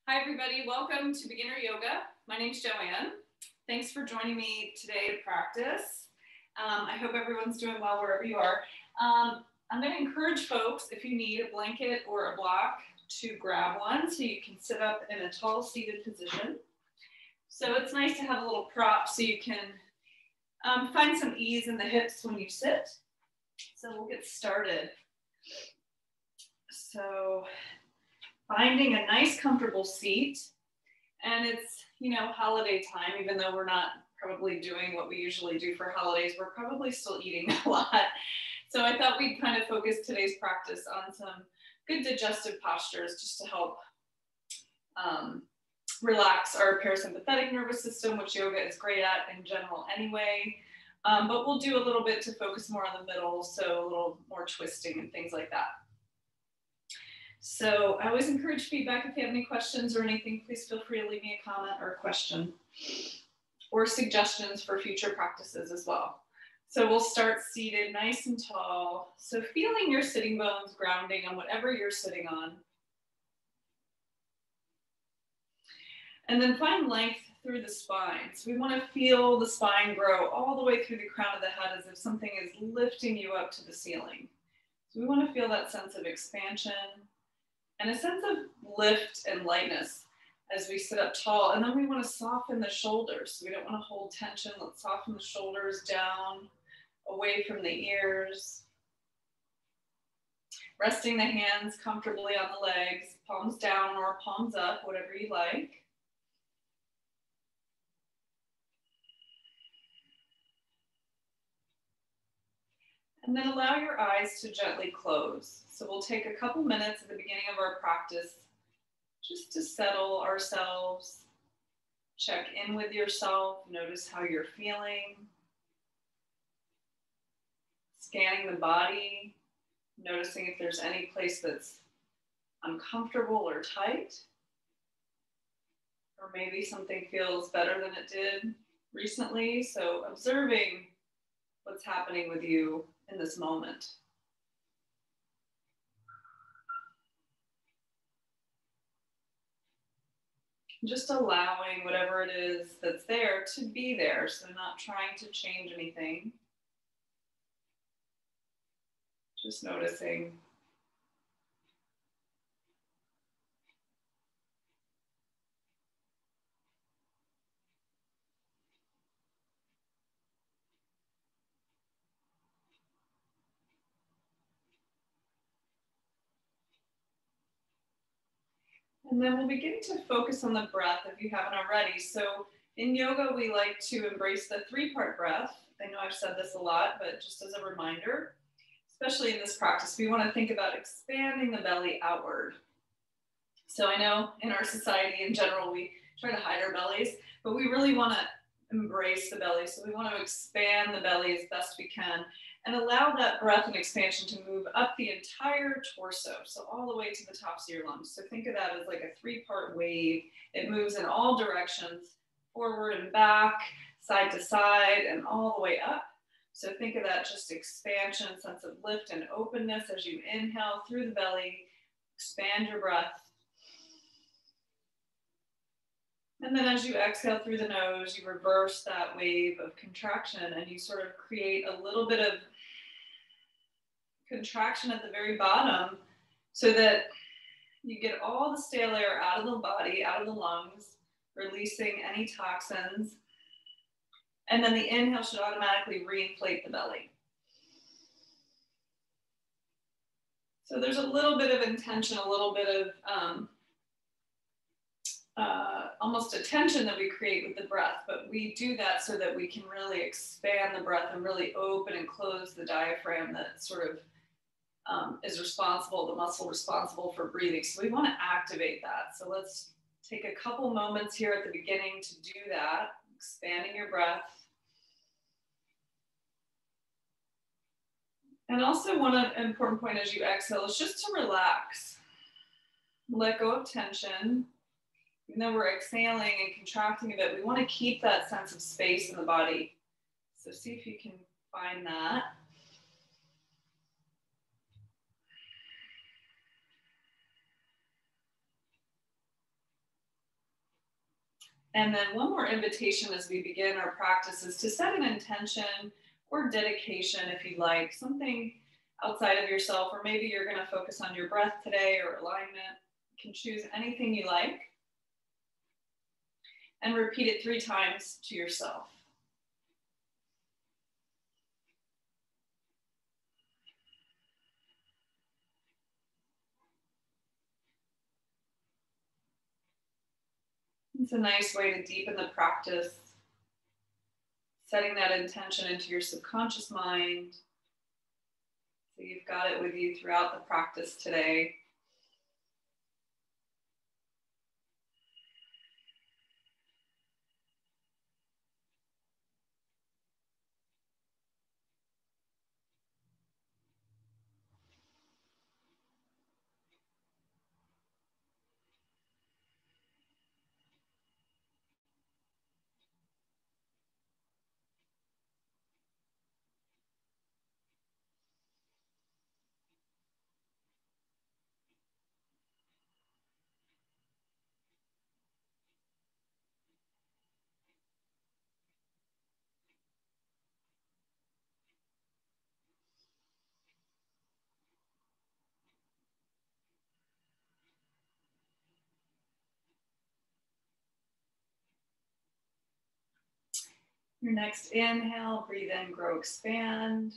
Hi everybody, welcome to Beginner Yoga. My name's Joanne. Thanks for joining me today to practice. I hope everyone's doing well wherever you are. I'm going to encourage folks, if you need a blanket or a block, to grab one so you can sit up in a tall seated position. So it's nice to have a little prop so you can find some ease in the hips when you sit. So we'll get started. So finding a nice comfortable seat, and it's, holiday time, even though we're not probably doing what we usually do for holidays, we're probably still eating a lot. So I thought we'd kind of focus today's practice on some good digestive postures just to help relax our parasympathetic nervous system, which yoga is great at in general anyway. But we'll do a little bit to focus more on the middle, so a little more twisting and things like that. So I always encourage feedback. If you have any questions or anything, please feel free to leave me a comment or a question or suggestions for future practices as well. So we'll start seated nice and tall. So feeling your sitting bones grounding on whatever you're sitting on. And then find length through the spine. So we want to feel the spine grow all the way through the crown of the head as if something is lifting you up to the ceiling. So we want to feel that sense of expansion and a sense of lift and lightness as we sit up tall. And then we want to soften the shoulders. So we don't want to hold tension. Let's soften the shoulders down, away from the ears. Resting the hands comfortably on the legs, palms down or palms up, whatever you like. And then allow your eyes to gently close. So we'll take a couple minutes at the beginning of our practice just to settle ourselves, check in with yourself, notice how you're feeling, scanning the body, noticing if there's any place that's uncomfortable or tight, or maybe something feels better than it did recently. So observing what's happening with you in this moment. Just allowing whatever it is that's there to be there, so not trying to change anything. Just noticing. And then we'll begin to focus on the breath if you haven't already. So in yoga, we like to embrace the 3-part breath. I know I've said this a lot, but just as a reminder, especially in this practice, we want to think about expanding the belly outward. So I know in our society in general, we try to hide our bellies, but we really want to embrace the belly. So we want to expand the belly as best we can and allow that breath and expansion to move up the entire torso, so all the way to the tops of your lungs. So think of that as like a 3-part wave. It moves in all directions, forward and back, side to side, and all the way up. So think of that just expansion, sense of lift and openness as you inhale through the belly, expand your breath. And then as you exhale through the nose, you reverse that wave of contraction and you sort of create a little bit of contraction at the very bottom so that you get all the stale air out of the body, out of the lungs, releasing any toxins. And then the inhale should automatically reinflate the belly. So there's a little bit of intention, a little bit of almost a tension that we create with the breath, but we do that so that we can really expand the breath and really open and close the diaphragm that sort of is responsible, the muscle responsible for breathing. So we want to activate that. So let's take a couple moments here at the beginning to do that, expanding your breath. And also one important point as you exhale is just to relax. Let go of tension. Even though we're exhaling and contracting a bit, we want to keep that sense of space in the body. So see if you can find that. And then one more invitation as we begin our practice is to set an intention or dedication, if you like, something outside of yourself, or maybe you're going to focus on your breath today or alignment. You can choose anything you like and repeat it 3 times to yourself. It's a nice way to deepen the practice, setting that intention into your subconscious mind. So you've got it with you throughout the practice today. Your next inhale, breathe in, grow, expand.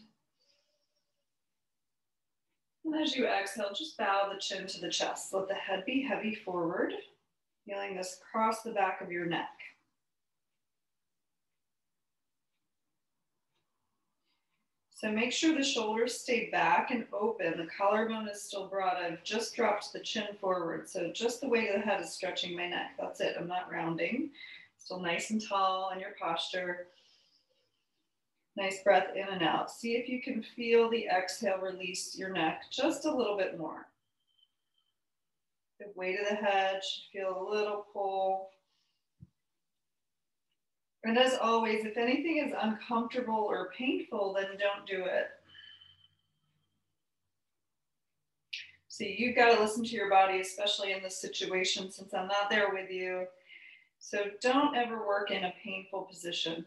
And as you exhale, just bow the chin to the chest. Let the head be heavy forward, feeling this across the back of your neck. So make sure the shoulders stay back and open. The collarbone is still broad. I've just dropped the chin forward. So just the weight of the head is stretching my neck. That's it. I'm not rounding. Still nice and tall in your posture. Nice breath in and out. See if you can feel the exhale release your neck just a little bit more. The weight of the head should feel a little pull. And as always, if anything is uncomfortable or painful, then don't do it. So you've got to listen to your body, especially in this situation, since I'm not there with you. So don't ever work in a painful position.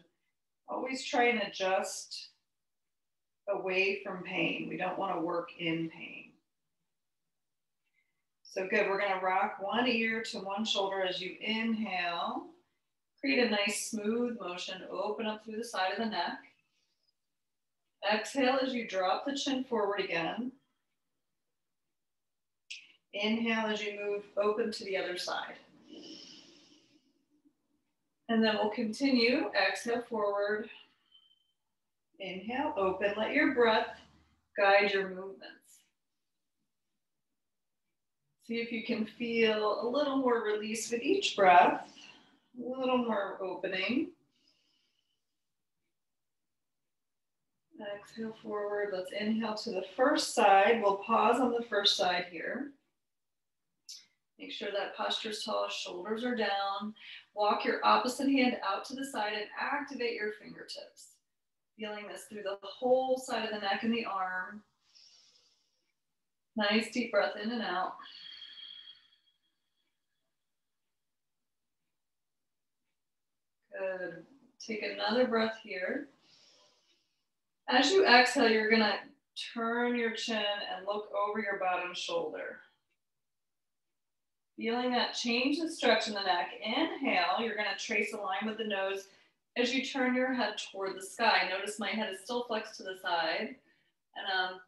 Always try and adjust away from pain. We don't want to work in pain. So good. We're going to rock one ear to one shoulder as you inhale. Create a nice smooth motion. Open up through the side of the neck. Exhale as you drop the chin forward again. Inhale as you move open to the other side. And then we'll continue. Exhale forward. Inhale, open. Let your breath guide your movements. See if you can feel a little more release with each breath. A little more opening. Exhale forward. Let's inhale to the first side. We'll pause on the first side here. Make sure that posture's tall, shoulders are down. Walk your opposite hand out to the side and activate your fingertips. Feeling this through the whole side of the neck and the arm. Nice deep breath in and out. Good. Take another breath here. As you exhale, you're going to turn your chin and look over your bottom shoulder. Feeling that change and stretch in the neck. Inhale, you're going to trace a line with the nose as you turn your head toward the sky. Notice my head is still flexed to the side, and I'm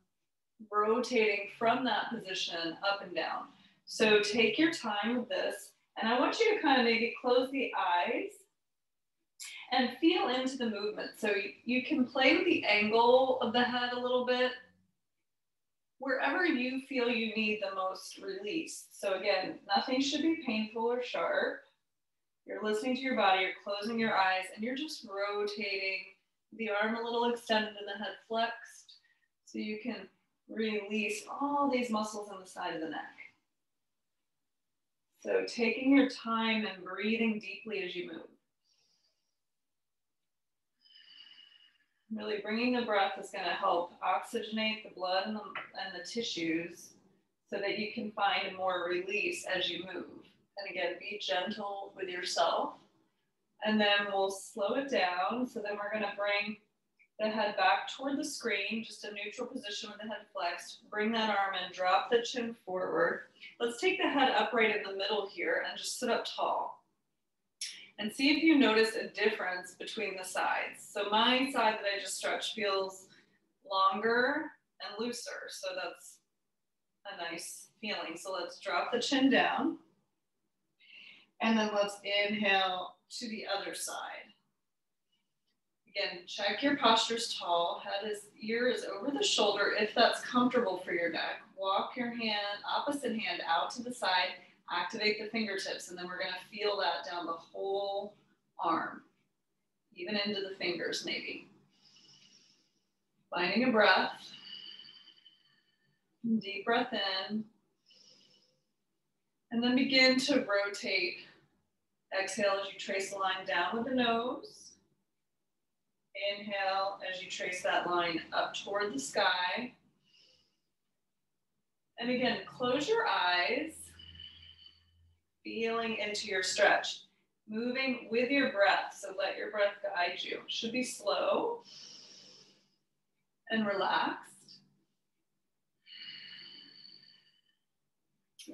rotating from that position up and down. So take your time with this, and I want you to kind of maybe close the eyes and feel into the movement. So you can play with the angle of the head a little bit, wherever you feel you need the most release. So again, nothing should be painful or sharp. You're listening to your body, you're closing your eyes, and you're just rotating the arm a little extended and the head flexed, so you can release all these muscles on the side of the neck. So taking your time and breathing deeply as you move. Really bringing the breath is going to help oxygenate the blood and the tissues so that you can find more release as you move. And again, be gentle with yourself. And then we'll slow it down. So then we're going to bring the head back toward the screen, just a neutral position with the head flexed. Bring that arm in, drop the chin forward. Let's take the head upright in the middle here and just sit up tall. And see if you notice a difference between the sides. So my side that I just stretched feels longer and looser. So that's a nice feeling. So let's drop the chin down. And then let's inhale to the other side. Again, check your posture's tall. Ear is over the shoulder if that's comfortable for your neck. Walk your hand, opposite hand out to the side. Activate the fingertips, and then we're going to feel that down the whole arm, even into the fingers maybe. Finding a breath. Deep breath in. And then begin to rotate. Exhale as you trace the line down with the nose. Inhale as you trace that line up toward the sky. And again, close your eyes. Feeling into your stretch, moving with your breath. So let your breath guide you. Should be slow and relaxed.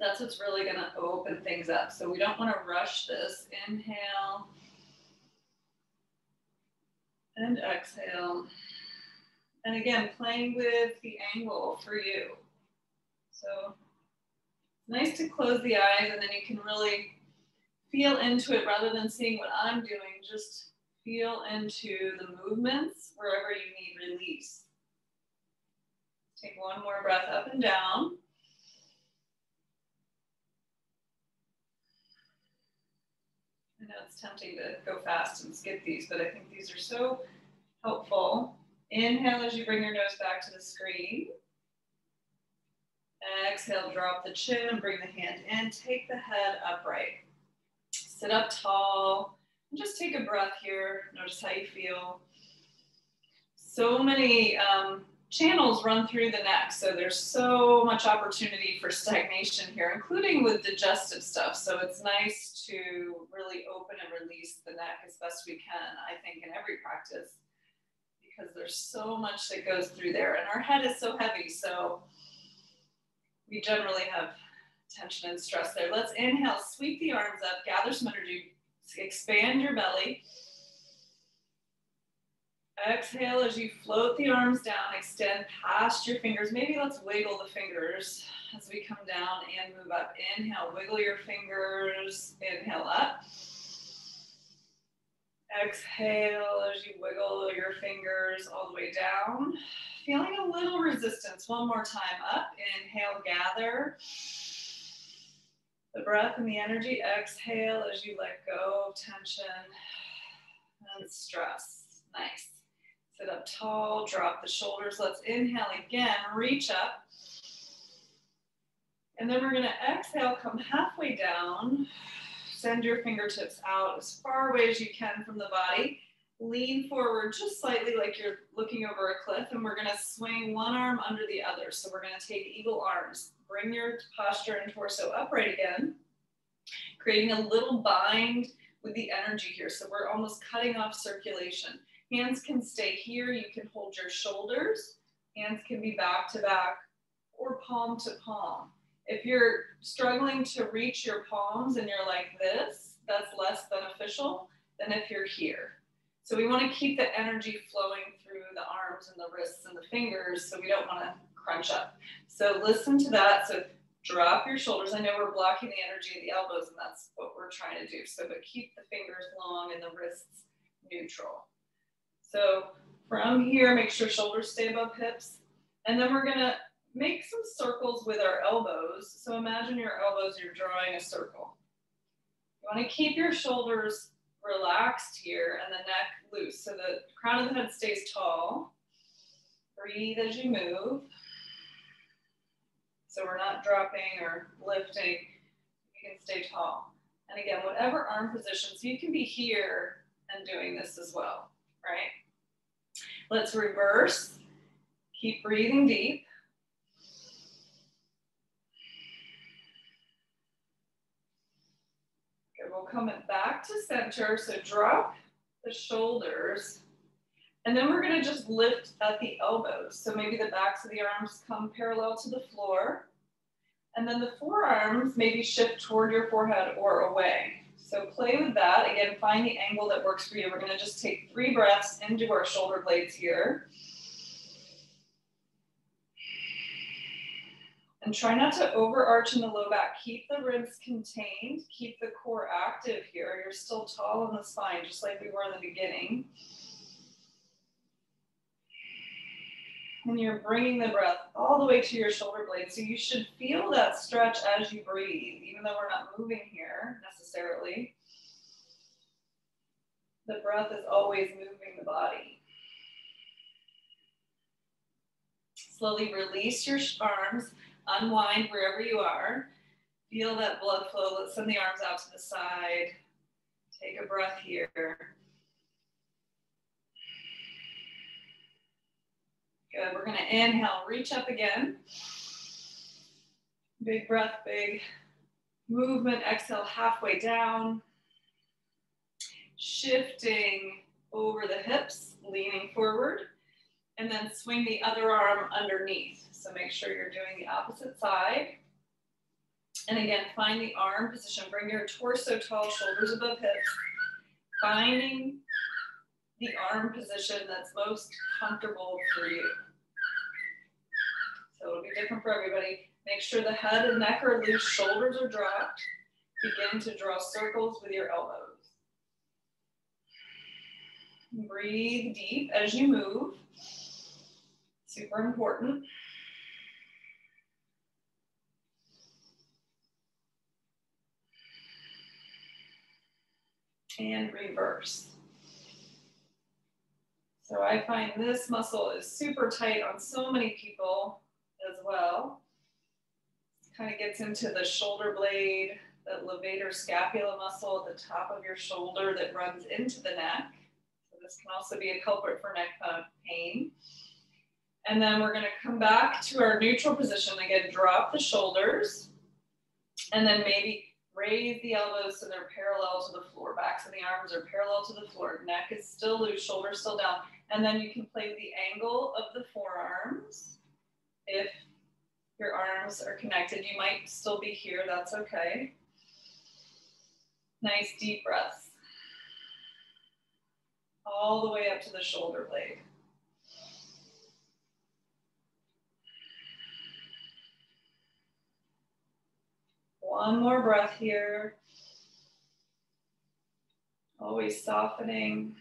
That's what's really going to open things up. So we don't want to rush this. Inhale and exhale. And again, playing with the angle for you. So nice to close the eyes, and then you can really feel into it rather than seeing what I'm doing. Just feel into the movements wherever you need release. Take one more breath up and down. I know it's tempting to go fast and skip these, but I think these are so helpful. Inhale as you bring your nose back to the screen. Exhale, drop the chin and bring the hand in. Take the head upright. Sit up tall. And just take a breath here. Notice how you feel. So many channels run through the neck. So there's so much opportunity for stagnation here, including with digestive stuff. So it's nice to really open and release the neck as best we can, I think, in every practice, because there's so much that goes through there. And our head is so heavy. So we generally have tension and stress there. Let's inhale, sweep the arms up, gather some energy, expand your belly. Exhale as you float the arms down, extend past your fingers. Maybe let's wiggle the fingers as we come down and move up. Inhale, wiggle your fingers, inhale up. Exhale as you wiggle your fingers all the way down. Feeling a little resistance. One more time up. Inhale, gather the breath and the energy. Exhale as you let go of tension and stress. Nice. Sit up tall, drop the shoulders. Let's inhale again, reach up. And then we're going to exhale, come halfway down. Send your fingertips out as far away as you can from the body. Lean forward just slightly like you're looking over a cliff, and we're going to swing one arm under the other. So we're going to take eagle arms. Bring your posture and torso upright again, creating a little bind with the energy here. So we're almost cutting off circulation. Hands can stay here. You can hold your shoulders. Hands can be back to back or palm to palm. If you're struggling to reach your palms and you're like this, that's less beneficial than if you're here. So we want to keep the energy flowing through the arms and the wrists and the fingers, so we don't want to crunch up. So listen to that. So drop your shoulders. I know we're blocking the energy of the elbows, and that's what we're trying to do. So, but keep the fingers long and the wrists neutral. So from here, make sure shoulders stay above hips. And then we're going to make some circles with our elbows. So imagine your elbows, you're drawing a circle. You want to keep your shoulders relaxed here and the neck loose. So the crown of the head stays tall. Breathe as you move. So we're not dropping or lifting. You can stay tall. And again, whatever arm position, so you can be here and doing this as well, right? Let's reverse. Keep breathing deep. Good, we'll come back to center. So drop the shoulders. And then we're gonna just lift at the elbows. So maybe the backs of the arms come parallel to the floor. And then the forearms maybe shift toward your forehead or away. So play with that. Again, find the angle that works for you. We're gonna just take 3 breaths into our shoulder blades here. And try not to overarch in the low back. Keep the ribs contained. Keep the core active here. You're still tall in the spine, just like we were in the beginning. And you're bringing the breath all the way to your shoulder blades. So you should feel that stretch as you breathe, even though we're not moving here necessarily. The breath is always moving the body. Slowly release your arms, unwind wherever you are. Feel that blood flow. Let's send the arms out to the side. Take a breath here. Good, we're gonna inhale, reach up again. Big breath, big movement. Exhale, halfway down. Shifting over the hips, leaning forward. And then swing the other arm underneath. So make sure you're doing the opposite side. And again, find the arm position. Bring your torso tall, shoulders above hips. Finding the arm position that's most comfortable for you. So it'll be different for everybody. Make sure the head and neck are loose, shoulders are dropped. Begin to draw circles with your elbows. Breathe deep as you move. Super important. And reverse. So I find this muscle is super tight on so many people as well. Kind of gets into the shoulder blade, that levator scapula muscle at the top of your shoulder that runs into the neck. So this can also be a culprit for neck pain. And then we're going to come back to our neutral position. Again, drop the shoulders. And then maybe raise the elbows so they're parallel to the floor. Backs of the arms are parallel to the floor. Neck is still loose, shoulders still down. And then you can play with the angle of the forearms. If your arms are connected, you might still be here. That's okay. Nice deep breaths. All the way up to the shoulder blade. One more breath here. Always softening.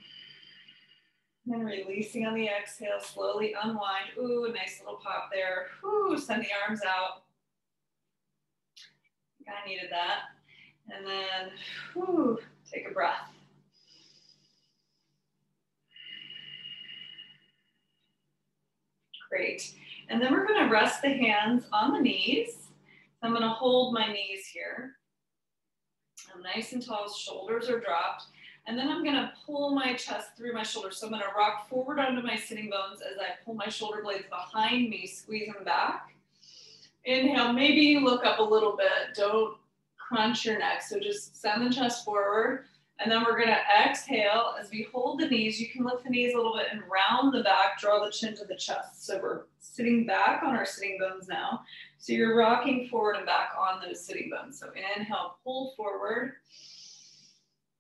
And releasing on the exhale, slowly unwind. Ooh, a nice little pop there. Ooh, send the arms out. I needed that. And then, ooh, take a breath. Great. And then we're going to rest the hands on the knees. So I'm going to hold my knees here. I'm nice and tall, shoulders are dropped. And then I'm going to pull my chest through my shoulders. So I'm going to rock forward onto my sitting bones as I pull my shoulder blades behind me, squeeze them back. Inhale, maybe you look up a little bit. Don't crunch your neck. So just send the chest forward. And then we're going to exhale as we hold the knees. You can lift the knees a little bit and round the back, draw the chin to the chest. So we're sitting back on our sitting bones now. So you're rocking forward and back on those sitting bones. So inhale, pull forward.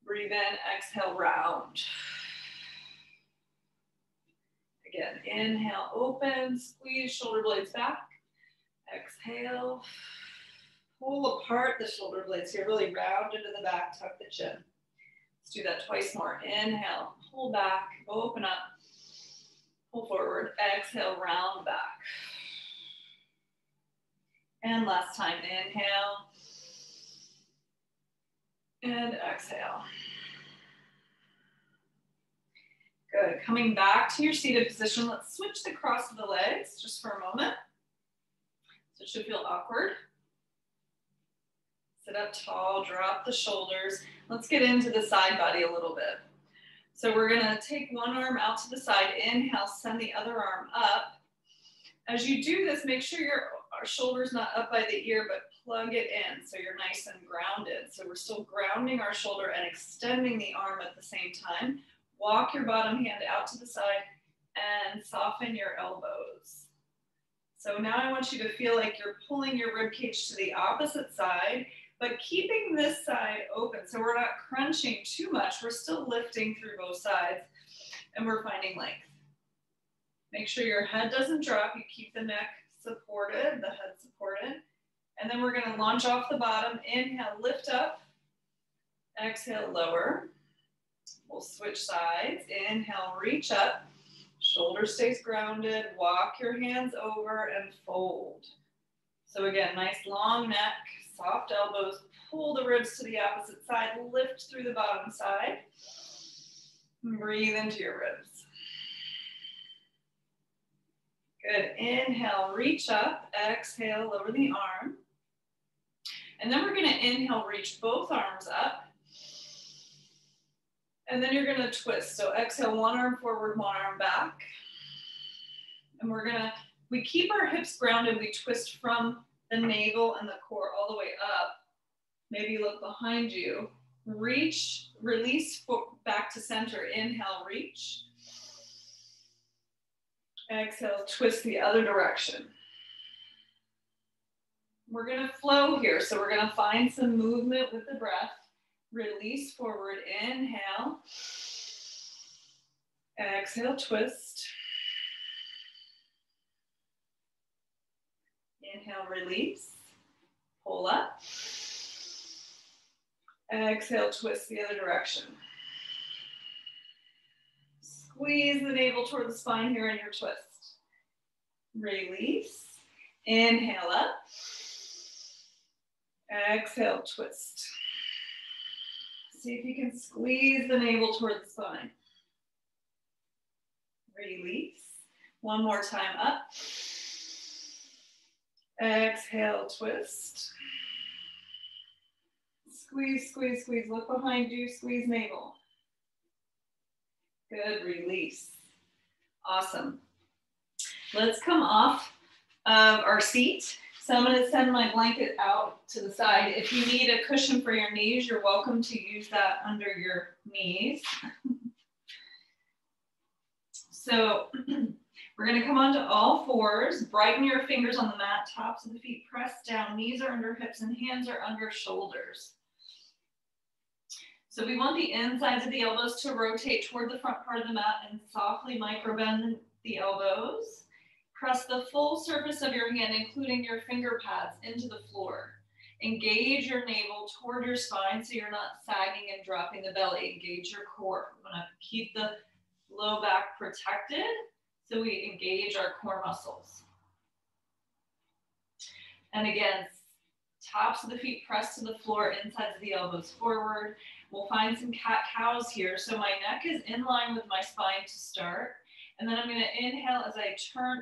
Breathe in, exhale, round. Again, inhale, open, squeeze shoulder blades back. Exhale, pull apart the shoulder blades here, really round into the back, tuck the chin. Let's do that twice more. Inhale, pull back, open up, pull forward, exhale, round back. And last time, inhale. And exhale. Good. Coming back to your seated position, let's switch the cross of the legs just for a moment. So it should feel awkward. Sit up tall, drop the shoulders. Let's get into the side body a little bit. So we're going to take one arm out to the side. Inhale, send the other arm up. As you do this, make sure your Our shoulder's not up by the ear, but plug it in so you're nice and grounded. So we're still grounding our shoulder and extending the arm at the same time. Walk your bottom hand out to the side and soften your elbows. So now I want you to feel like you're pulling your rib cage to the opposite side, but keeping this side open. So we're not crunching too much. We're still lifting through both sides and we're finding length. Make sure your head doesn't drop. You keep the neck supported, the head supported. And then we're going to launch off the bottom. Inhale, lift up. Exhale, lower. We'll switch sides. Inhale, reach up. Shoulder stays grounded. Walk your hands over and fold. So again, nice long neck, soft elbows. Pull the ribs to the opposite side. Lift through the bottom side. Breathe into your ribs. Good. Inhale, reach up. Exhale, lower the arm. And then we're going to inhale, reach both arms up. And then you're going to twist. So exhale, one arm forward, one arm back. And we keep our hips grounded. We twist from the navel and the core all the way up. Maybe look behind you. Reach, release back to center. Inhale, reach. Exhale, twist the other direction. We're going to flow here. So we're going to find some movement with the breath. Release forward, inhale. Exhale, twist. Inhale, release. Pull up. Exhale, twist the other direction. Squeeze the navel toward the spine here in your twist. Release. Inhale up. Exhale, twist. See if you can squeeze the navel toward the spine. Release. One more time up. Exhale, twist. Squeeze, squeeze, squeeze. Look behind you, squeeze navel. Good, release. Awesome. Let's come off of our seat. So I'm going to send my blanket out to the side. If you need a cushion for your knees, you're welcome to use that under your knees. So we're going to come onto all fours. Brighten your fingers on the mat, tops of the feet pressed down. Knees are under hips and hands are under shoulders. So we want the insides of the elbows to rotate toward the front part of the mat and softly microbend the elbows. Press the full surface of your hand, including your finger pads, into the floor. Engage your navel toward your spine so you're not sagging and dropping the belly. Engage your core. We want to keep the low back protected so we engage our core muscles. And again, tops of the feet pressed to the floor, insides of the elbows forward. We'll find some cat-cows here. So my neck is in line with my spine to start. And then I'm going to inhale as I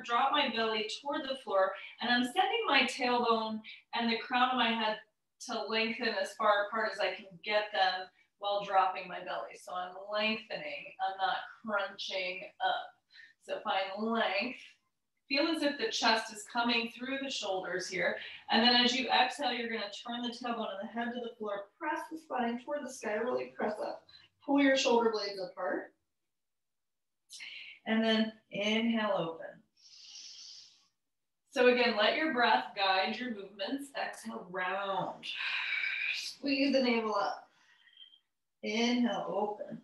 drop my belly toward the floor. And I'm sending my tailbone and the crown of my head to lengthen as far apart as I can get them while dropping my belly. So I'm lengthening. I'm not crunching up. So find length. Feel as if the chest is coming through the shoulders here. And then as you exhale, you're going to turn the tailbone and the head to the floor. Press the spine toward the sky. Really press up. Pull your shoulder blades apart. And then inhale, open. So again, let your breath guide your movements. Exhale, round. Squeeze the navel up. Inhale, open.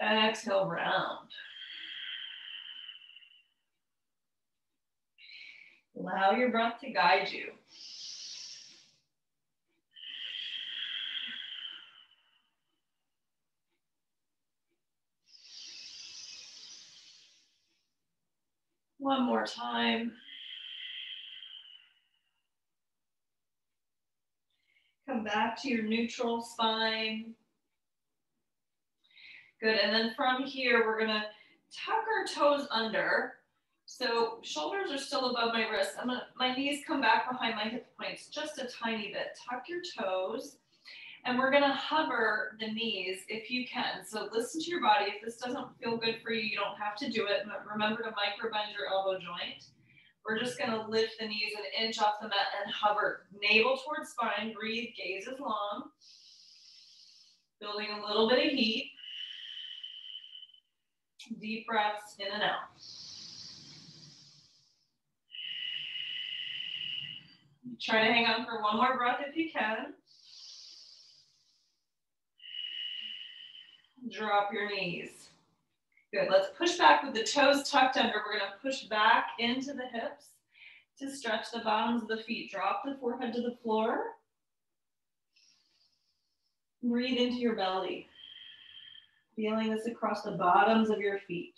Exhale, round. Allow your breath to guide you. One more time. Come back to your neutral spine. Good, and then from here, we're gonna tuck our toes under. So shoulders are still above my wrists. My knees come back behind my hip points just a tiny bit. Tuck your toes. And we're gonna hover the knees if you can. So listen to your body. If this doesn't feel good for you, you don't have to do it. But remember to micro bend your elbow joint. We're just gonna lift the knees an inch off the mat and hover. Navel towards spine, breathe, gaze is long. Building a little bit of heat. Deep breaths in and out. Try to hang on for one more breath if you can. Drop your knees. Good, let's push back with the toes tucked under. We're gonna push back into the hips to stretch the bottoms of the feet. Drop the forehead to the floor. Breathe into your belly. Feeling this across the bottoms of your feet.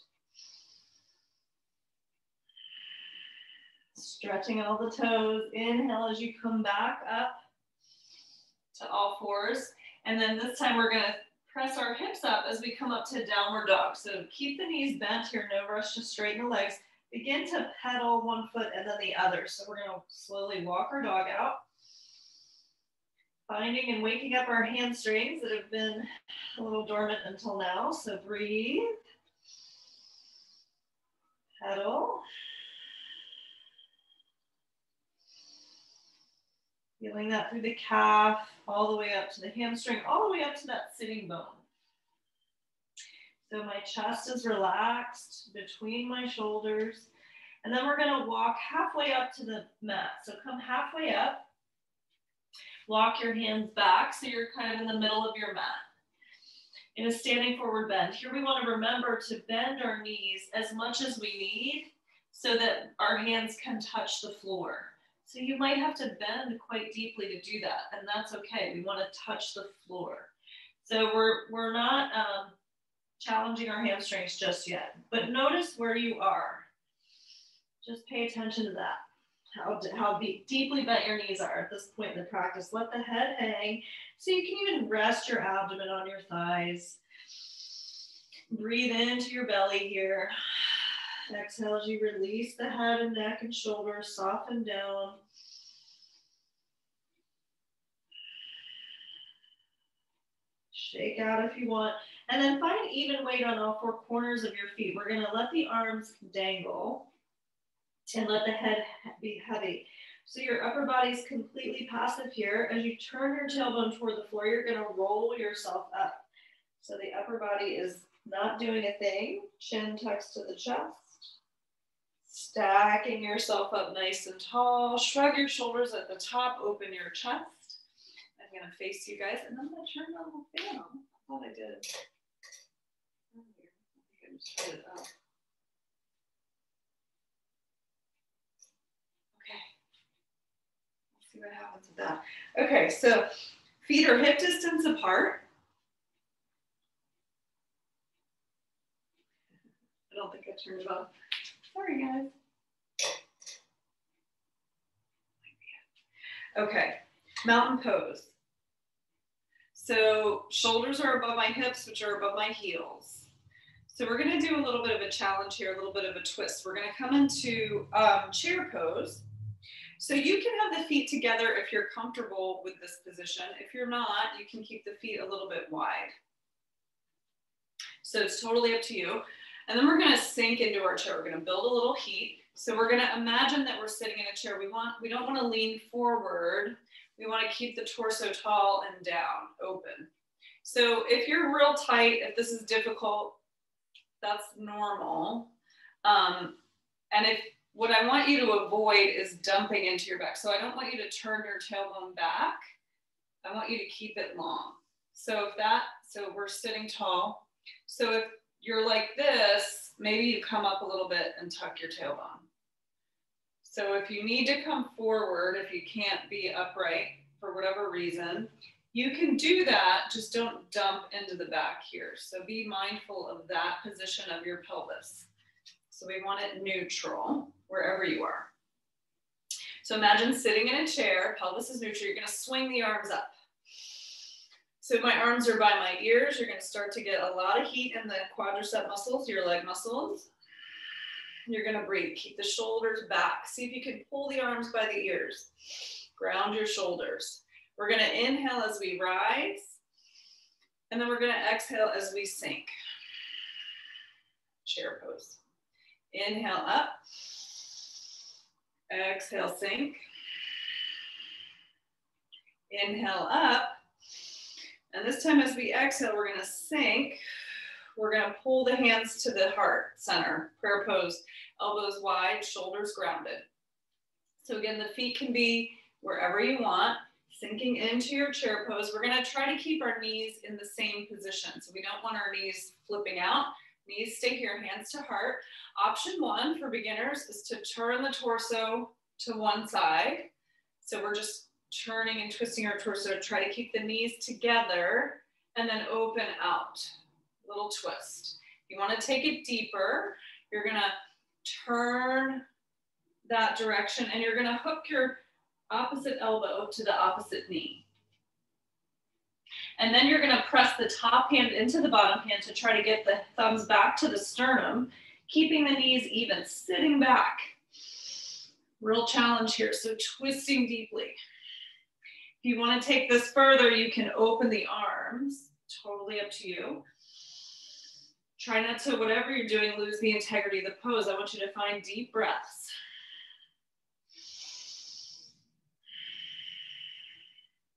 Stretching all the toes. Inhale as you come back up to all fours. And then this time we're gonna press our hips up as we come up to downward dog. So keep the knees bent here, no rush to straighten the legs. Begin to pedal one foot and then the other. So we're gonna slowly walk our dog out. Finding and waking up our hamstrings that have been a little dormant until now. So breathe. Pedal. Feeling that through the calf, all the way up to the hamstring, all the way up to that sitting bone. So my chest is relaxed between my shoulders. And then we're gonna walk halfway up to the mat. So come halfway up. Walk your hands back so you're kind of in the middle of your mat. In a standing forward bend. Here we want to remember to bend our knees as much as we need so that our hands can touch the floor. So you might have to bend quite deeply to do that, and that's okay. We want to touch the floor. So we're not challenging our hamstrings just yet, but notice where you are. Just pay attention to that. How deeply bent your knees are at this point in the practice. Let the head hang so you can even rest your abdomen on your thighs. Breathe into your belly here. Exhale as you release the head and neck and shoulders, soften down. Shake out if you want. And then find even weight on all four corners of your feet. We're going to let the arms dangle and let the head be heavy. So your upper body is completely passive here. As you turn your tailbone toward the floor, you're going to roll yourself up. So the upper body is not doing a thing. Chin tucks to the chest. Stacking yourself up nice and tall. Shrug your shoulders at the top. Open your chest. I'm going to face you guys. And I'm going to turn on the fan on. I thought I did. I think I just turned it up. See what happens with that. Okay, so feet are hip distance apart. I don't think I turned it off. Sorry, guys. Okay, mountain pose. So shoulders are above my hips, which are above my heels. So we're going to do a little bit of a challenge here, a little bit of a twist. We're going to come into chair pose. So you can have the feet together if you're comfortable with this position. If you're not, you can keep the feet a little bit wide. So it's totally up to you. And then we're going to sink into our chair. We're going to build a little heat. So we're going to imagine that we're sitting in a chair. We don't want to lean forward. We want to keep the torso tall and down, open. So if you're real tight, if this is difficult, that's normal. And if what I want you to avoid is dumping into your back. So I don't want you to turn your tailbone back. I want you to keep it long. So we're sitting tall. So if you're like this, maybe you come up a little bit and tuck your tailbone. So if you need to come forward, if you can't be upright for whatever reason, you can do that, just don't dump into the back here. So be mindful of that position of your pelvis. So we want it neutral wherever you are. So imagine sitting in a chair, pelvis is neutral, you're gonna swing the arms up. So my arms are by my ears, you're gonna start to get a lot of heat in the quadricep muscles, your leg muscles. You're gonna breathe, keep the shoulders back. See if you can pull the arms by the ears. Ground your shoulders. We're gonna inhale as we rise, and then we're gonna exhale as we sink. Chair pose. Inhale up, Exhale, sink. Inhale up. And this time as we exhale, we're gonna sink. We're gonna pull the hands to the heart center, prayer pose, elbows wide, shoulders grounded. So again, the feet can be wherever you want, sinking into your chair pose. We're gonna try to keep our knees in the same position. So we don't want our knees flipping out. Knees stay here, hands to heart. Option one for beginners is to turn the torso to one side. So we're just turning and twisting our torso to try to keep the knees together and then open out. Little twist. You want to take it deeper. You're going to turn that direction and you're going to hook your opposite elbow to the opposite knee. And then you're going to press the top hand into the bottom hand to try to get the thumbs back to the sternum, keeping the knees even, sitting back. Real challenge here, so twisting deeply. If you want to take this further, you can open the arms, totally up to you. Try not to, whatever you're doing, lose the integrity of the pose. I want you to find deep breaths.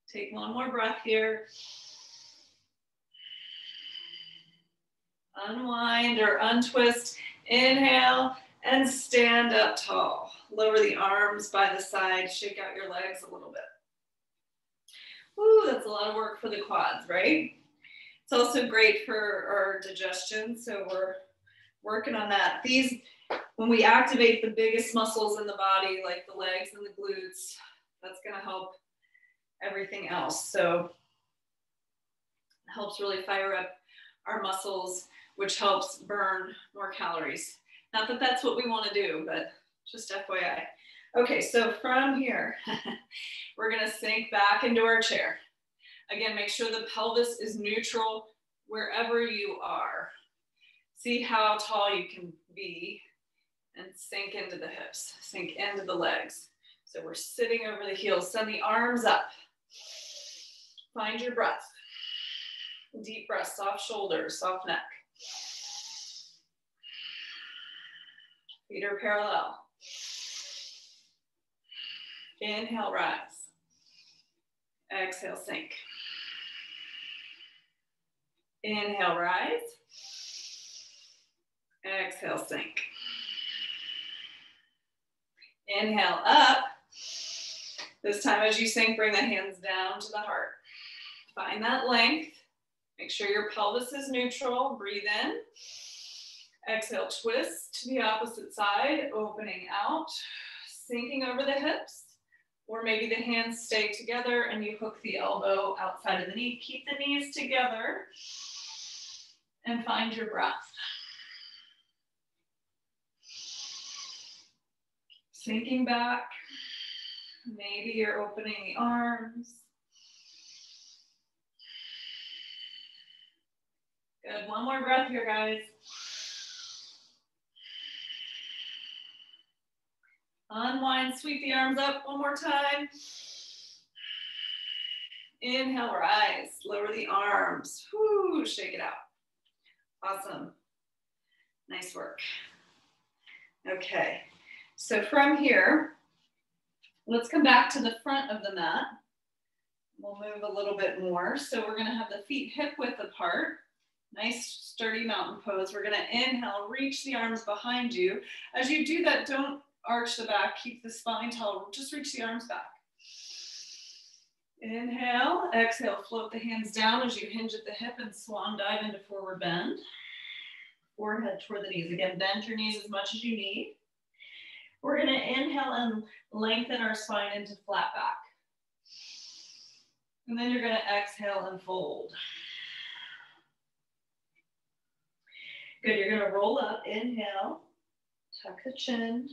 Take one more breath here. Unwind or untwist. Inhale and stand up tall. Lower the arms by the side. Shake out your legs a little bit. Woo, that's a lot of work for the quads, right? It's also great for our digestion, so we're working on that. These, when we activate the biggest muscles in the body, like the legs and the glutes, that's gonna help everything else. So it helps really fire up our muscles, which helps burn more calories. Not that that's what we want to do, but just FYI. Okay, so from here, we're going to sink back into our chair. Again, make sure the pelvis is neutral wherever you are. See how tall you can be and sink into the hips, sink into the legs. So we're sitting over the heels. Send the arms up. Find your breath. Deep breath, soft shoulders, soft neck. Feet are parallel. Inhale, rise. Exhale, sink. Inhale, rise. Exhale, sink. Inhale, up. This time as you sink, bring the hands down to the heart. Find that length. Make sure your pelvis is neutral. Breathe in. Exhale, twist to the opposite side, opening out, sinking over the hips. Or maybe the hands stay together and you hook the elbow outside of the knee. Keep the knees together and find your breath. Sinking back. Maybe you're opening the arms. Good, one more breath here, guys. Unwind, sweep the arms up one more time. Inhale, rise, lower the arms. Whoo, shake it out. Awesome. Nice work. Okay, so from here, let's come back to the front of the mat. We'll move a little bit more. So we're gonna have the feet hip width apart. Nice sturdy mountain pose. We're gonna inhale, reach the arms behind you. As you do that, don't arch the back, keep the spine tall, just reach the arms back. Inhale, exhale, float the hands down as you hinge at the hip and swan dive into forward bend. Forehead toward the knees. Again, bend your knees as much as you need. We're gonna inhale and lengthen our spine into flat back. And then you're gonna exhale and fold. Good, you're gonna roll up, inhale, tuck the chin,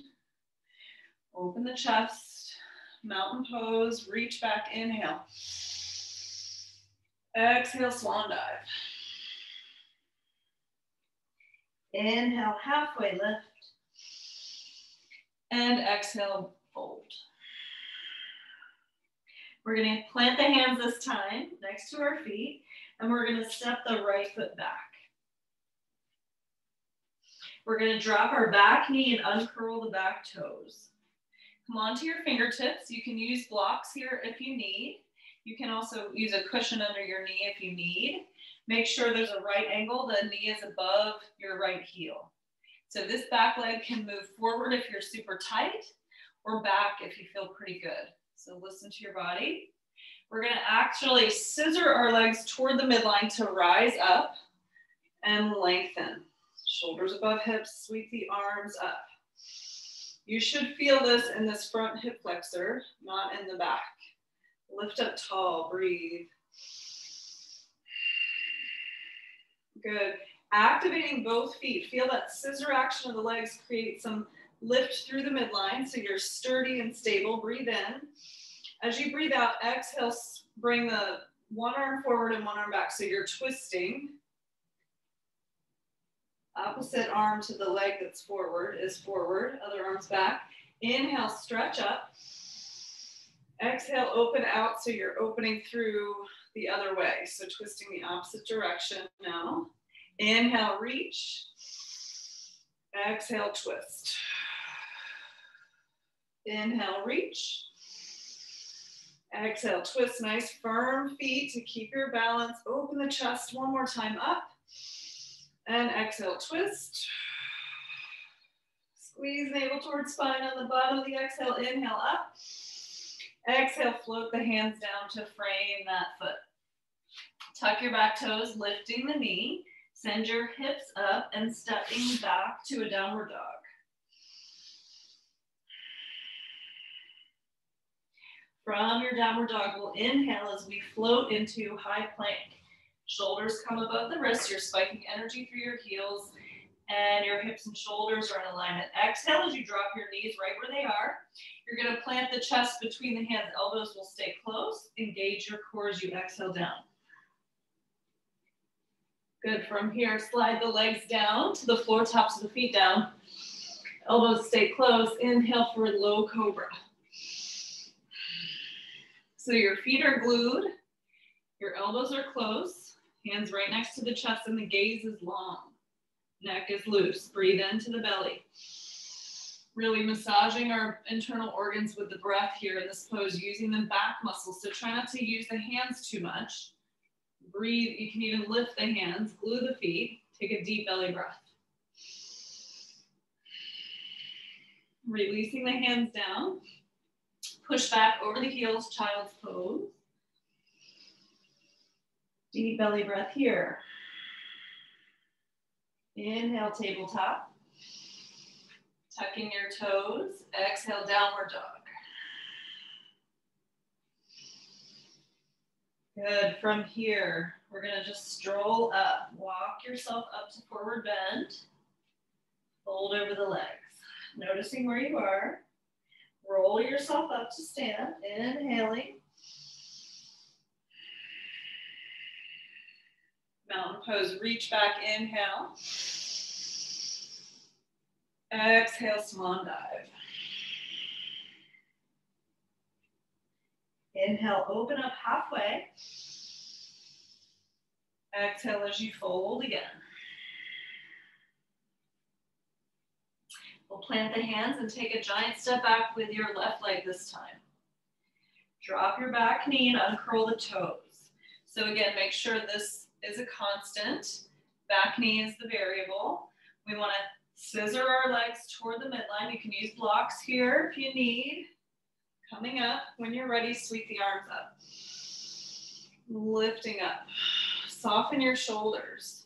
open the chest, mountain pose, reach back, inhale. Exhale, swan dive. Inhale, halfway lift. And exhale, fold. We're gonna plant the hands this time next to our feet, and we're gonna step the right foot back. We're gonna drop our back knee and uncurl the back toes. Come onto your fingertips. You can use blocks here if you need. You can also use a cushion under your knee if you need. Make sure there's a right angle. The knee is above your right heel. So this back leg can move forward if you're super tight, or back if you feel pretty good. So listen to your body. We're going to actually scissor our legs toward the midline to rise up and lengthen. Shoulders above hips, sweep the arms up. You should feel this in this front hip flexor, not in the back. Lift up tall, breathe. Good. Activating both feet. Feel that scissor action of the legs create some lift through the midline so you're sturdy and stable. Breathe in. As you breathe out, exhale, bring the one arm forward and one arm back. So you're twisting. Opposite arm to the leg that's forward is forward. Other arm's back. Inhale, stretch up. Exhale, open out so you're opening through the other way. So twisting the opposite direction now. Inhale, reach. Exhale, twist. Inhale, reach. Exhale, twist. Nice firm feet to keep your balance. Open the chest one more time up. And exhale, twist. Squeeze navel towards spine on the bottom of the exhale. Inhale, up. Exhale, float the hands down to frame that foot. Tuck your back toes, lifting the knee. Send your hips up and stepping back to a downward dog. From your downward dog, we'll inhale as we float into high plank. Shoulders come above the wrists. You're spiking energy through your heels, and your hips and shoulders are in alignment. Exhale as you drop your knees right where they are. You're going to plant the chest between the hands. Elbows will stay close. Engage your core as you exhale down. Good. From here, slide the legs down to the floor, tops of the feet down. Elbows stay close. Inhale for low cobra. So your feet are glued. Your elbows are close. Hands right next to the chest, and the gaze is long. Neck is loose. Breathe into the belly. Really massaging our internal organs with the breath here in this pose, using the back muscles. So try not to use the hands too much. Breathe. You can even lift the hands, glue the feet. Take a deep belly breath. Releasing the hands down. Push back over the heels, child's pose. Deep belly breath here. Inhale, tabletop. Tucking your toes. Exhale, downward dog. Good. From here, we're going to just stroll up. Walk yourself up to forward bend. Fold over the legs. Noticing where you are. Roll yourself up to stand. Inhaling. Mountain pose, reach back, inhale. Exhale, swan dive. Inhale, open up halfway. Exhale as you fold again. We'll plant the hands and take a giant step back with your left leg this time. Drop your back knee and uncurl the toes. So again, make sure this is a constant. Back knee is the variable. We want to scissor our legs toward the midline. You can use blocks here if you need. Coming up, when you're ready, sweep the arms up. Lifting up. Soften your shoulders.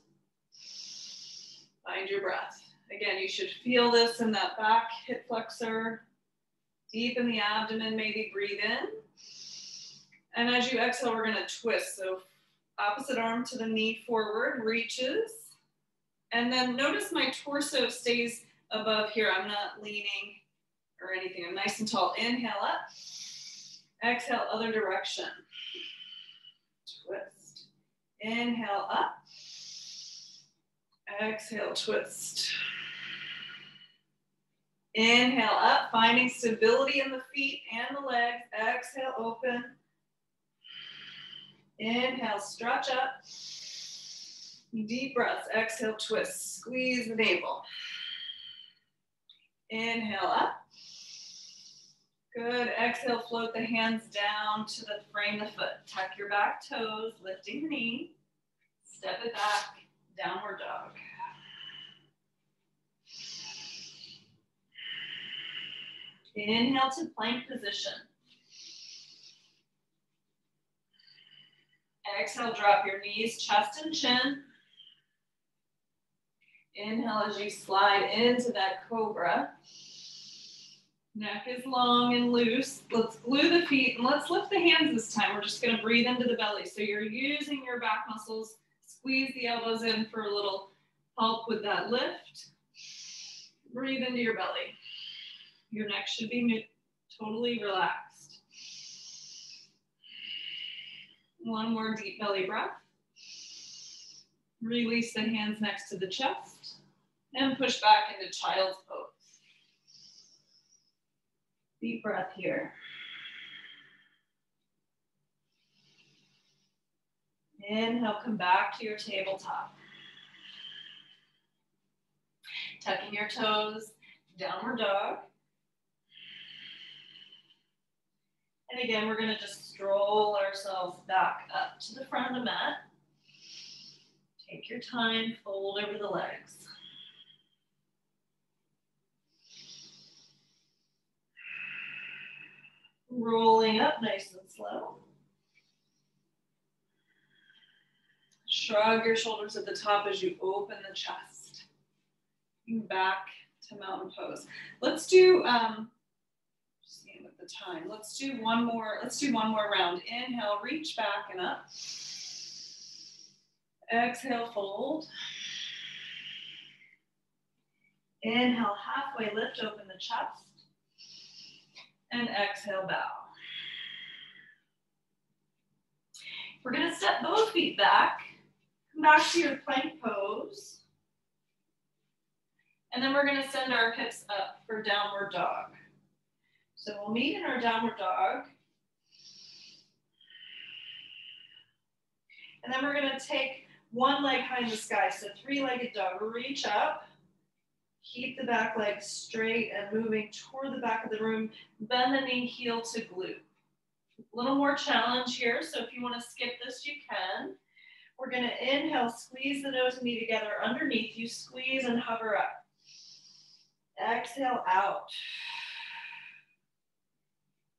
Find your breath. Again, you should feel this in that back hip flexor. Deep in the abdomen, maybe breathe in. And as you exhale, we're going to twist. So opposite arm to the knee forward, reaches. And then notice my torso stays above here. I'm not leaning or anything. I'm nice and tall. Inhale up. Exhale, other direction. Twist. Inhale up. Exhale, twist. Inhale up, finding stability in the feet and the legs. Exhale, open. Inhale, stretch up. Deep breaths. Exhale, twist. Squeeze the navel. Inhale up. Good. Exhale, float the hands down to the frame of the foot. Tuck your back toes, lifting the knee. Step it back, downward dog. Inhale to plank position. Exhale, drop your knees, chest and chin. Inhale as you slide into that cobra. Neck is long and loose. Let's glue the feet and let's lift the hands this time. We're just going to breathe into the belly. So you're using your back muscles. Squeeze the elbows in for a little help with that lift. Breathe into your belly. Your neck should be totally relaxed. One more deep belly breath. Release the hands next to the chest and push back into child's pose. Deep breath here. Inhale, come back to your tabletop. Tucking your toes, downward dog. And again, we're gonna just stroll ourselves back up to the front of the mat. Take your time, fold over the legs. Rolling up nice and slow. Shrug your shoulders at the top as you open the chest. Back to mountain pose. Let's do, just seeing with the time. Let's do one more round. Inhale, reach back and up. Exhale, fold. Inhale, halfway lift, open the chest. And exhale, bow. We're going to step both feet back. Come back to your plank pose. And then we're going to send our hips up for downward dog. So we'll meet in our downward dog. And then we're going to take one leg high in the sky. So three-legged dog. Reach up. Keep the back leg straight and moving toward the back of the room. Bend the knee, heel to glute. A little more challenge here, so if you want to skip this, you can. We're going to inhale, squeeze the nose and knee together underneath you, squeeze and hover up. Exhale, out.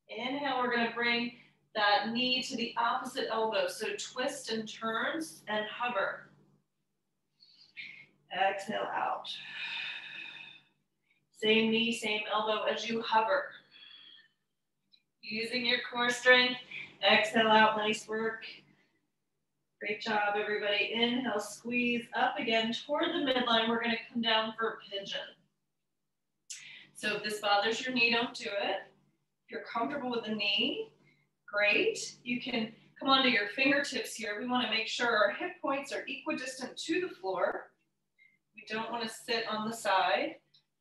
Inhale, we're going to bring that knee to the opposite elbow, so twist and turns and hover. Exhale, out. Same knee, same elbow as you hover. Using your core strength. Exhale out, nice work. Great job, everybody. Inhale, squeeze up again toward the midline. We're gonna come down for a pigeon. So if this bothers your knee, don't do it. If you're comfortable with the knee, great. You can come onto your fingertips here. We wanna make sure our hip points are equidistant to the floor. We don't wanna sit on the side.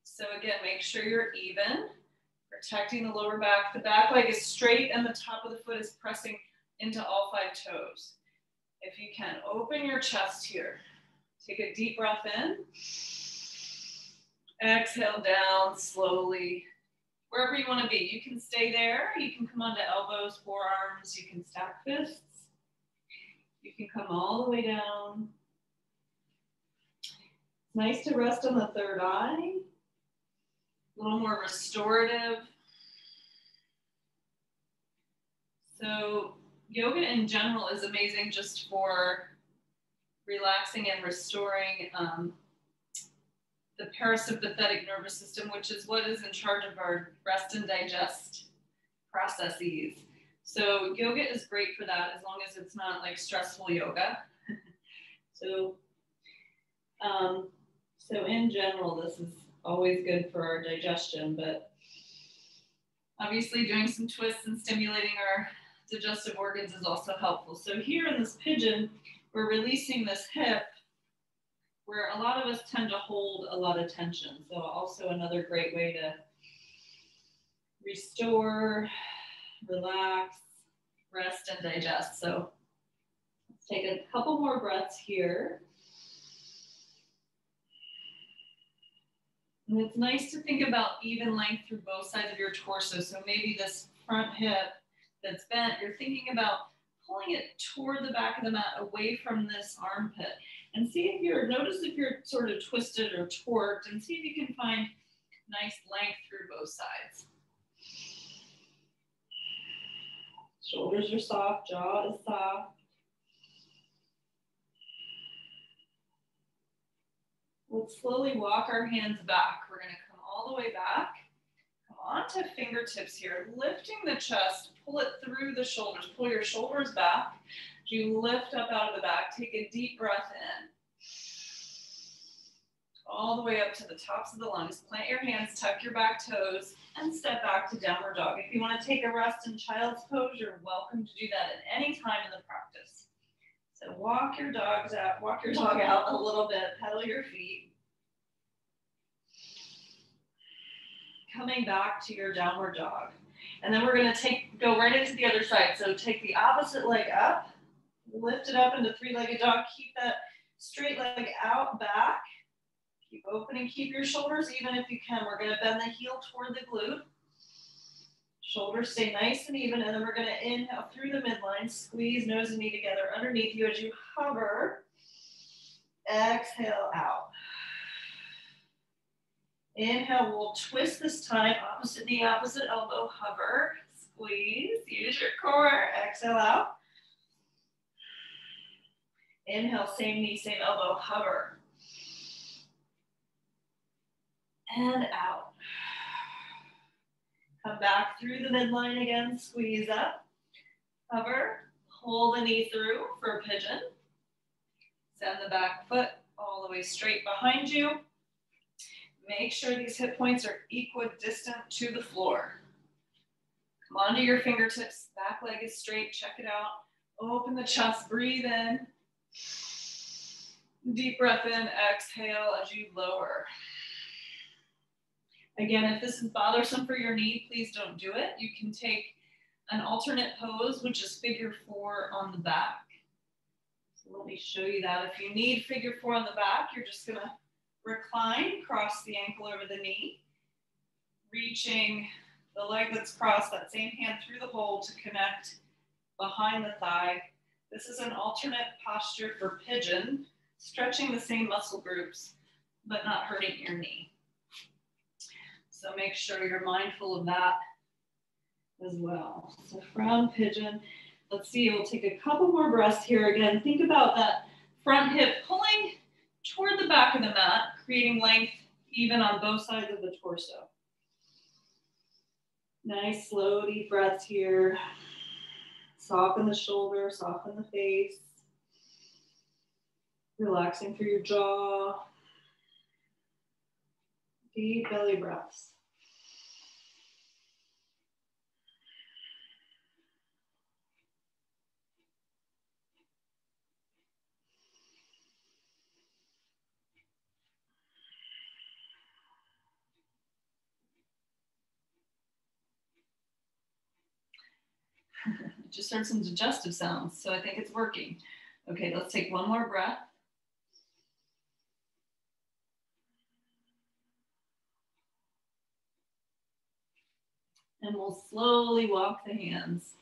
So again, make sure you're even, protecting the lower back. The back leg is straight and the top of the foot is pressing into all 5 toes. If you can, open your chest here. Take a deep breath in. Exhale down slowly. Wherever you want to be. You can stay there. You can come onto elbows, forearms. You can stack fists. You can come all the way down. Nice to rest on the third eye. A little more restorative. So yoga in general is amazing just for relaxing and restoring the parasympathetic nervous system, which is what is in charge of our rest and digest processes. So yoga is great for that as long as it's not like stressful yoga. So in general, this is always good for our digestion, but obviously doing some twists and stimulating our digestive organs is also helpful. So here in this pigeon, we're releasing this hip where a lot of us tend to hold a lot of tension. So also another great way to restore, relax, rest, and digest. So let's take a couple more breaths here. And it's nice to think about even length through both sides of your torso. So maybe this front hip that's bent, you're thinking about pulling it toward the back of the mat away from this armpit. And see if notice if you're sort of twisted or torqued, and see if you can find nice length through both sides. Shoulders are soft, jaw is soft. Let's slowly walk our hands back. We're going to come all the way back. Come on to fingertips here, lifting the chest, pull it through the shoulders. Pull your shoulders back. As you lift up out of the back, take a deep breath in. All the way up to the tops of the lungs. Plant your hands, tuck your back toes, and step back to downward dog. If you want to take a rest in child's pose, you're welcome to do that at any time in the practice. So walk your dog out a little bit, pedal your feet. Coming back to your downward dog. And then we're going to go right into the other side. So take the opposite leg up, lift it up into three-legged dog. Keep that straight leg out, back. Keep opening, keep your shoulders even if you can. We're going to bend the heel toward the glute. Shoulders stay nice and even, and then we're going to inhale through the midline, squeeze nose and knee together underneath you as you hover. Exhale out. Inhale, we'll twist this time, opposite knee, opposite elbow, hover, squeeze, use your core, exhale out. Inhale, same knee, same elbow, hover. And out. Come back through the midline again, squeeze up, hover, pull the knee through for a pigeon. Send the back foot all the way straight behind you. Make sure these hip points are equidistant to the floor. Come onto your fingertips, back leg is straight, check it out. Open the chest, breathe in. Deep breath in, exhale as you lower. Again, if this is bothersome for your knee, please don't do it. You can take an alternate pose, which is figure 4 on the back. So let me show you that. If you need figure 4 on the back, you're just gonna recline, cross the ankle over the knee, reaching the leg that's crossed, that same hand through the hole to connect behind the thigh. This is an alternate posture for pigeon, stretching the same muscle groups, but not hurting your knee. So make sure you're mindful of that as well. So from pigeon, let's see, we'll take a couple more breaths here. Again, think about that front hip pulling toward the back of the mat, creating length even on both sides of the torso. Nice, slow, deep breaths here. Soften the shoulder, soften the face. Relaxing through your jaw. Deep belly breaths. Just heard some digestive sounds, so I think it's working. Okay, let's take one more breath. And we'll slowly walk the hands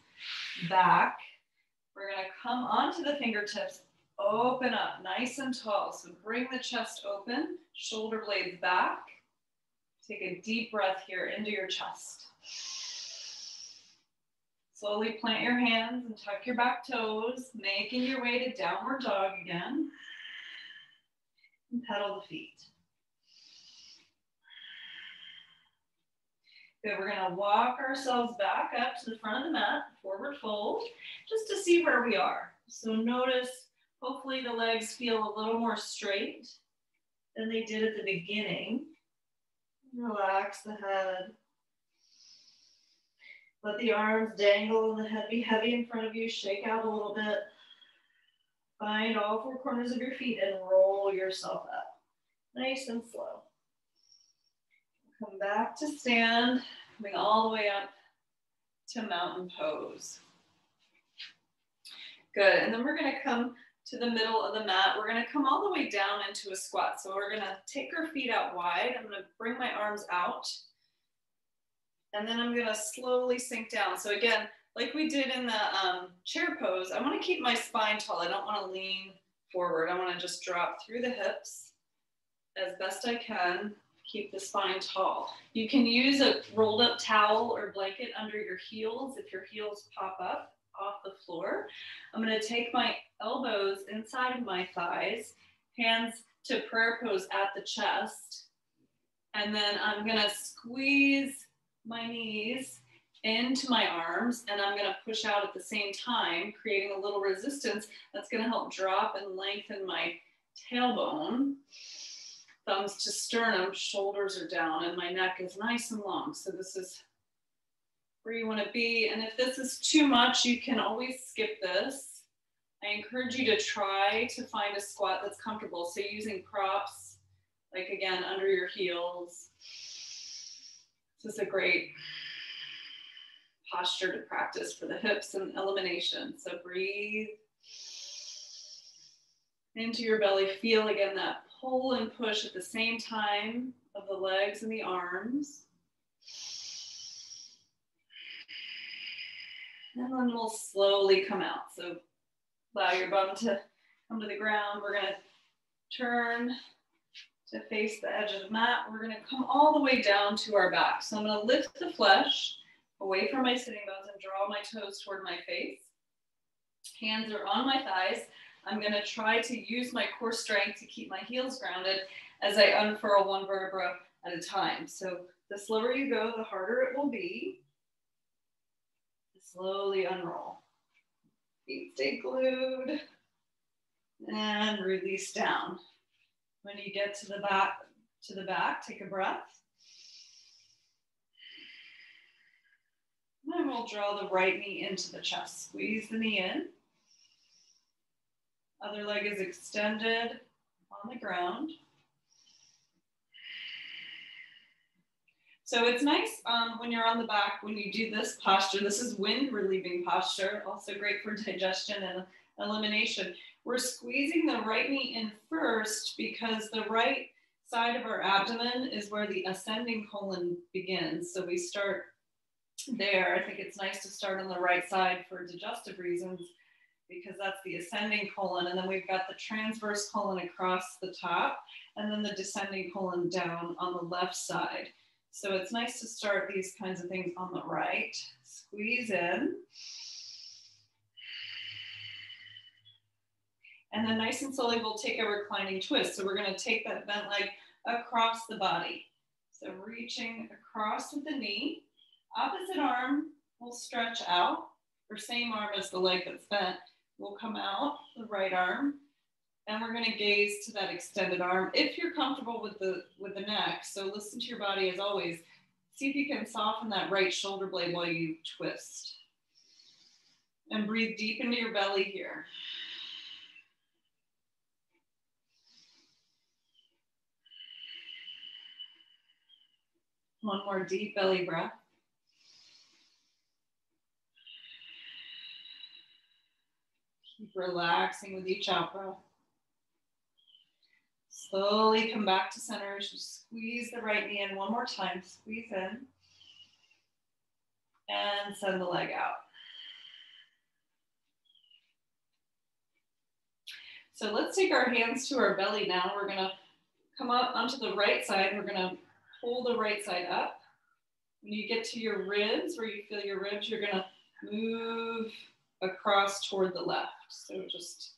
back. We're gonna come onto the fingertips, open up nice and tall. So bring the chest open, shoulder blades back. Take a deep breath here into your chest. Slowly plant your hands and tuck your back toes, making your way to downward dog again. And pedal the feet. Good, we're gonna walk ourselves back up to the front of the mat, forward fold, just to see where we are. So notice, hopefully the legs feel a little more straight than they did at the beginning. Relax the head. Let the arms dangle and the head be heavy in front of you. Shake out a little bit. Find all 4 corners of your feet and roll yourself up. Nice and slow. Come back to stand, coming all the way up to mountain pose. Good, and then we're gonna come to the middle of the mat. We're gonna come all the way down into a squat. So we're gonna take our feet out wide. I'm gonna bring my arms out. And then I'm gonna slowly sink down. So again, like we did in the chair pose, I wanna keep my spine tall. I don't wanna lean forward. I wanna just drop through the hips as best I can. Keep the spine tall. You can use a rolled up towel or blanket under your heels if your heels pop up off the floor. I'm gonna take my elbows inside of my thighs, hands to prayer pose at the chest. And then I'm gonna squeeze my knees into my arms, and I'm gonna push out at the same time, creating a little resistance that's gonna help drop and lengthen my tailbone. Thumbs to sternum, shoulders are down, and my neck is nice and long. So this is where you wanna be. And if this is too much, you can always skip this. I encourage you to try to find a squat that's comfortable. So using props, like again, under your heels. This is a great posture to practice for the hips and elimination. So breathe into your belly. Feel again that pull and push at the same time of the legs and the arms. And then we'll slowly come out. So allow your bum to come to the ground. We're gonna turn to face the edge of the mat. We're gonna come all the way down to our back. So I'm gonna lift the flesh away from my sitting bones and draw my toes toward my face. Hands are on my thighs. I'm gonna try to use my core strength to keep my heels grounded as I unfurl one vertebra at a time. So the slower you go, the harder it will be. Slowly unroll. Feet stay glued. And release down. When you get to the back, take a breath. And we'll draw the right knee into the chest. Squeeze the knee in. Other leg is extended on the ground. So it's nice when you're on the back, when you do this posture. This is wind relieving posture, also great for digestion and elimination. We're squeezing the right knee in first because the right side of our abdomen is where the ascending colon begins. So we start there. I think it's nice to start on the right side for digestive reasons, because that's the ascending colon. And then we've got the transverse colon across the top, and then the descending colon down on the left side. So it's nice to start these kinds of things on the right. Squeeze in. And then nice and slowly, we'll take a reclining twist. So we're gonna take that bent leg across the body. So reaching across with the knee, opposite arm will stretch out, or same arm as the leg that's bent will come out, the right arm. And we're gonna gaze to that extended arm if you're comfortable with the neck. So listen to your body as always. See if you can soften that right shoulder blade while you twist. And breathe deep into your belly here. One more deep belly breath. Keep relaxing with each out breath. Slowly come back to center as you squeeze the right knee in one more time. Squeeze in. And send the leg out. So let's take our hands to our belly now. We're gonna come up onto the right side. We're gonna pull the right side up. When you get to your ribs, where you feel your ribs, you're gonna move across toward the left. So just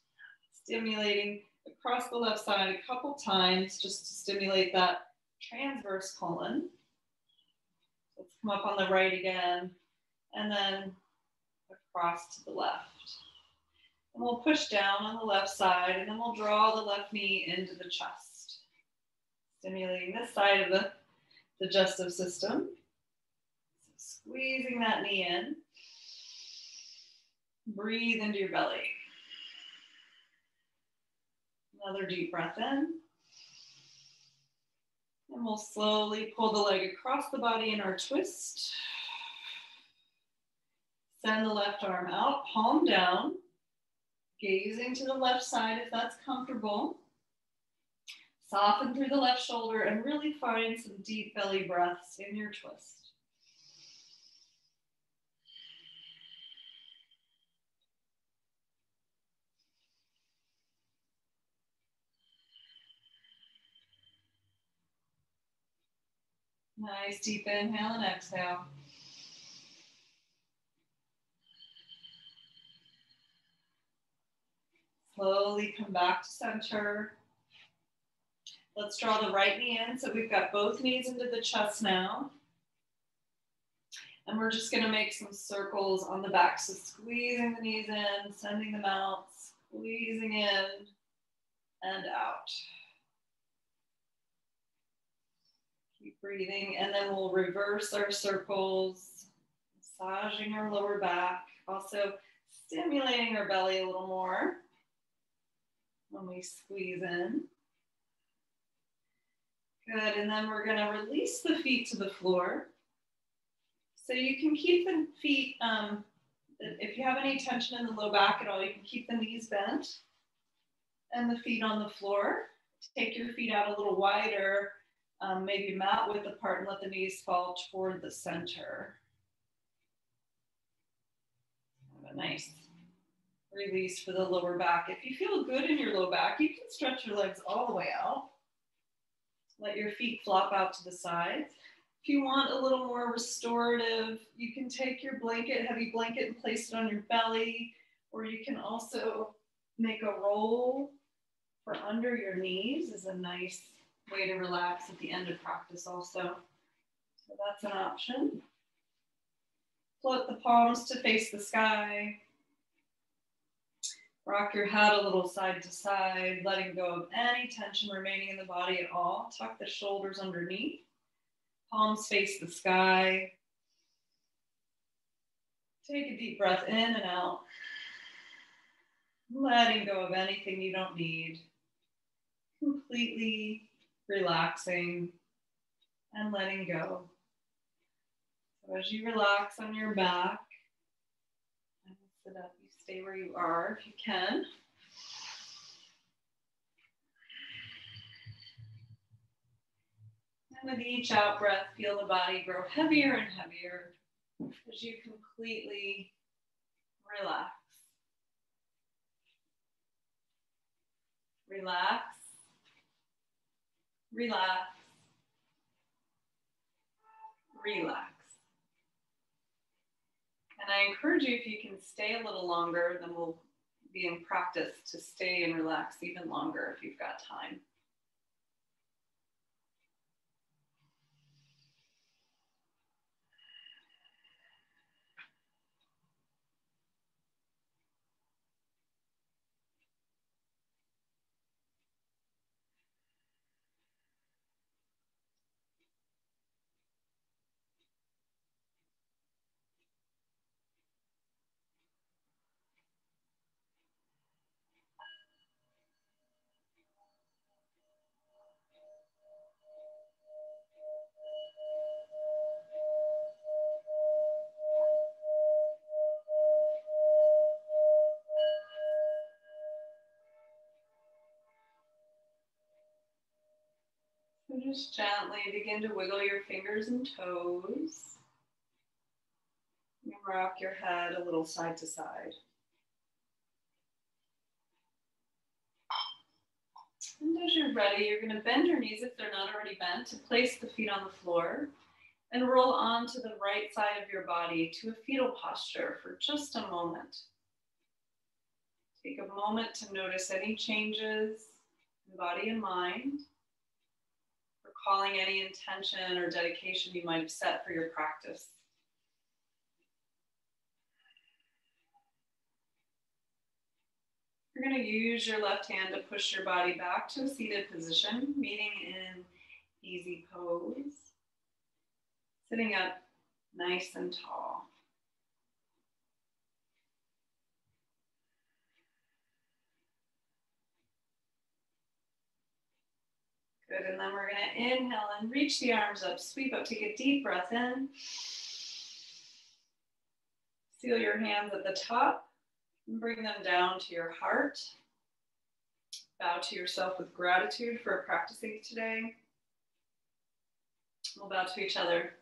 stimulating across the left side a couple times just to stimulate that transverse colon. Let's come up on the right again, and then across to the left. And we'll push down on the left side, and then we'll draw the left knee into the chest, stimulating this side of the digestive system. So squeezing that knee in. Breathe into your belly. Another deep breath in. And we'll slowly pull the leg across the body in our twist. Send the left arm out, palm down. Gazing to the left side if that's comfortable. Soften through the left shoulder and really find some deep belly breaths in your twist. Nice deep inhale and exhale. Slowly come back to center. Let's draw the right knee in. So we've got both knees into the chest now. And we're just going to make some circles on the back. So squeezing the knees in, sending them out, squeezing in and out. Keep breathing. And then we'll reverse our circles, massaging our lower back. Also stimulating our belly a little more when we squeeze in. Good, and then we're gonna release the feet to the floor. So you can keep the feet, if you have any tension in the low back at all, you can keep the knees bent and the feet on the floor. Take your feet out a little wider, maybe mat width apart, and let the knees fall toward the center. Have a nice release for the lower back. If you feel good in your low back, you can stretch your legs all the way out. Let your feet flop out to the sides. If you want a little more restorative, you can take your blanket, heavy blanket, and place it on your belly, or you can also make a roll for under your knees is a nice way to relax at the end of practice also. So that's an option. Float the palms to face the sky. Rock your head a little side to side, letting go of any tension remaining in the body at all. Tuck the shoulders underneath. Palms face the sky. Take a deep breath in and out. Letting go of anything you don't need. Completely relaxing and letting go. So as you relax on your back, and sit up, you stay where you are if you can. And with each out breath, feel the body grow heavier and heavier as you completely relax. Relax. Relax. Relax. And I encourage you, if you can stay a little longer, then we'll be in practice to stay and relax even longer if you've got time. So just gently begin to wiggle your fingers and toes. And rock your head a little side to side. And as you're ready, you're going to bend your knees if they're not already bent to place the feet on the floor and roll onto the right side of your body to a fetal posture for just a moment. Take a moment to notice any changes in body and mind, recalling any intention or dedication you might have set for your practice. You're going to use your left hand to push your body back to a seated position, meeting in easy pose. Sitting up nice and tall. Good, and then we're going to inhale and reach the arms up, sweep up, take a deep breath in. Seal your hands at the top. And bring them down to your heart. Bow to yourself with gratitude for practicing today. We'll bow to each other.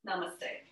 Namaste.